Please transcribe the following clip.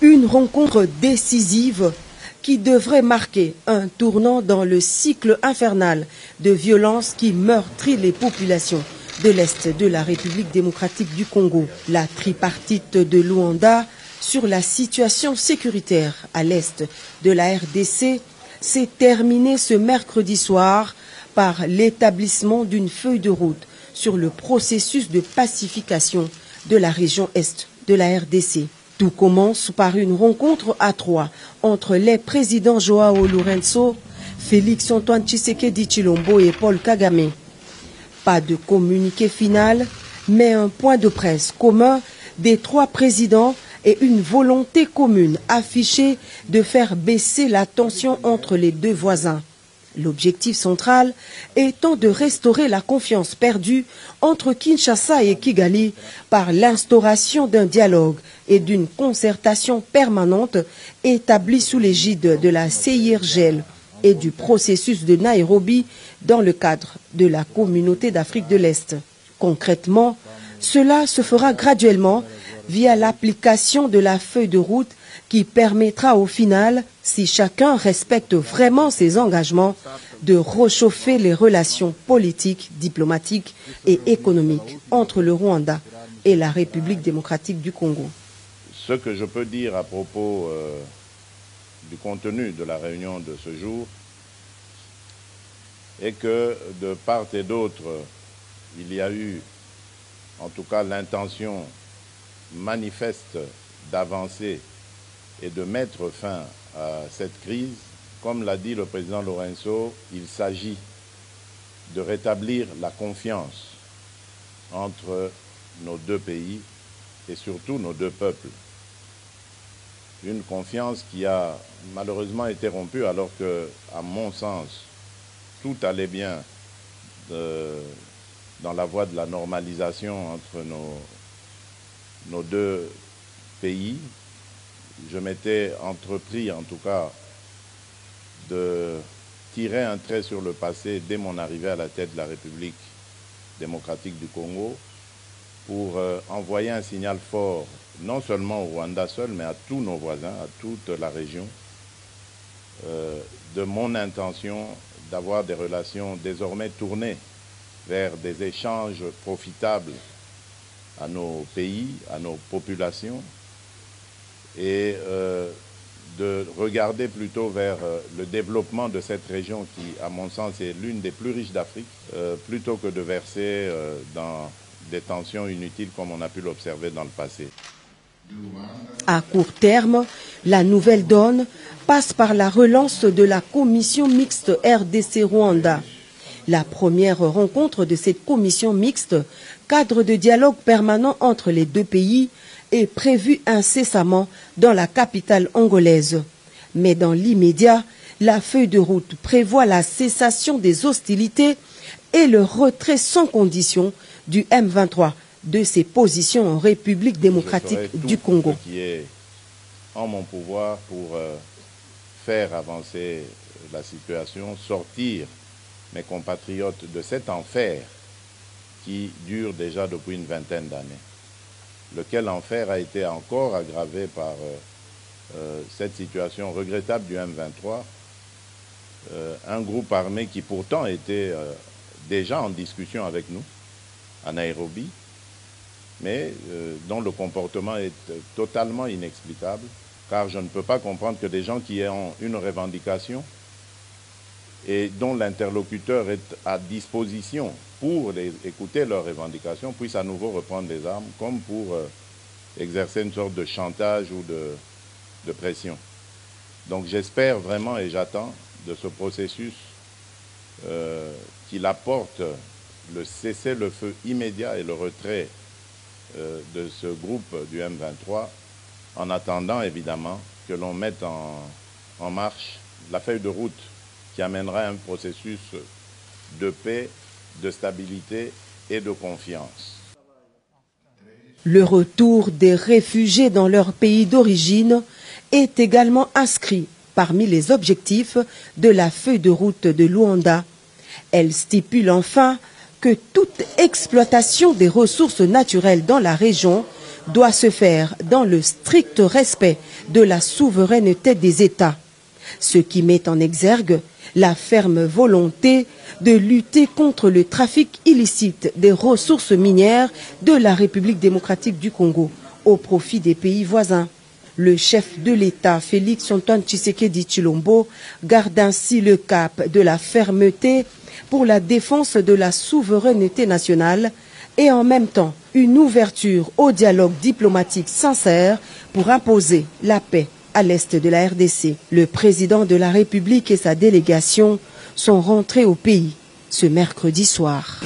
Une rencontre décisive qui devrait marquer un tournant dans le cycle infernal de violence qui meurtrit les populations de l'Est de la République démocratique du Congo. La tripartite de Luanda sur la situation sécuritaire à l'Est de la RDC s'est terminée ce mercredi soir par l'établissement d'une feuille de route sur le processus de pacification de la région Est de la RDC. Tout commence par une rencontre à trois entre les présidents Joao Lourenço, Félix Antoine Tshisekedi Tshilombo et Paul Kagame. Pas de communiqué final, mais un point de presse commun des trois présidents et une volonté commune affichée de faire baisser la tension entre les deux voisins. L'objectif central étant de restaurer la confiance perdue entre Kinshasa et Kigali par l'instauration d'un dialogue et d'une concertation permanente établie sous l'égide de la CIRGL et du processus de Nairobi dans le cadre de la communauté d'Afrique de l'Est. Concrètement, cela se fera graduellement via l'application de la feuille de route qui permettra au final, si chacun respecte vraiment ses engagements, de réchauffer les relations politiques, diplomatiques et économiques entre le Rwanda et la République démocratique du Congo. Ce que je peux dire à propos du contenu de la réunion de ce jour est que de part et d'autre, il y a eu en tout cas l'intention manifeste d'avancer et de mettre fin à cette crise. Comme l'a dit le président Lourenço, il s'agit de rétablir la confiance entre nos deux pays et surtout nos deux peuples. Une confiance qui a malheureusement été rompue alors que, à mon sens, tout allait bien dans la voie de la normalisation entre nos deux pays. Je m'étais entrepris, en tout cas, de tirer un trait sur le passé dès mon arrivée à la tête de la République démocratique du Congo pour envoyer un signal fort, non seulement au Rwanda seul, mais à tous nos voisins, à toute la région, de mon intention d'avoir des relations désormais tournées vers des échanges profitables à nos pays, à nos populations, et de regarder plutôt vers le développement de cette région qui, à mon sens, est l'une des plus riches d'Afrique, plutôt que de verser dans des tensions inutiles comme on a pu l'observer dans le passé. À court terme, la nouvelle donne passe par la relance de la commission mixte RDC-Rwanda. La première rencontre de cette commission mixte, cadre de dialogue permanent entre les deux pays, est prévue incessamment dans la capitale angolaise. Mais dans l'immédiat, la feuille de route prévoit la cessation des hostilités et le retrait sans condition du M23 de ses positions en République démocratique du Congo. Ce qui est en mon pouvoir pour faire avancer la situation, sortir mes compatriotes de cet enfer qui dure déjà depuis une vingtaine d'années. Lequel enfer a été encore aggravé par cette situation regrettable du M23, un groupe armé qui pourtant était déjà en discussion avec nous à Nairobi, mais dont le comportement est totalement inexplicable, car je ne peux pas comprendre que des gens qui ont une revendication et dont l'interlocuteur est à disposition pour écouter leurs revendications, puissent à nouveau reprendre les armes, comme pour exercer une sorte de chantage ou de pression. Donc j'espère vraiment et j'attends de ce processus qu'il apporte le cessez-le-feu immédiat et le retrait de ce groupe du M23, en attendant évidemment que l'on mette en marche la feuille de route qui amènera un processus de paix, de stabilité et de confiance. Le retour des réfugiés dans leur pays d'origine est également inscrit parmi les objectifs de la feuille de route de Luanda. Elle stipule enfin que toute exploitation des ressources naturelles dans la région doit se faire dans le strict respect de la souveraineté des États, ce qui met en exergue la ferme volonté de lutter contre le trafic illicite des ressources minières de la République démocratique du Congo au profit des pays voisins. Le chef de l'État, Félix-Antoine Tshisekedi Tshilombo, garde ainsi le cap de la fermeté pour la défense de la souveraineté nationale et en même temps une ouverture au dialogue diplomatique sincère pour imposer la paix à l'est de la RDC. Le président de la République et sa délégation sont rentrés au pays ce mercredi soir.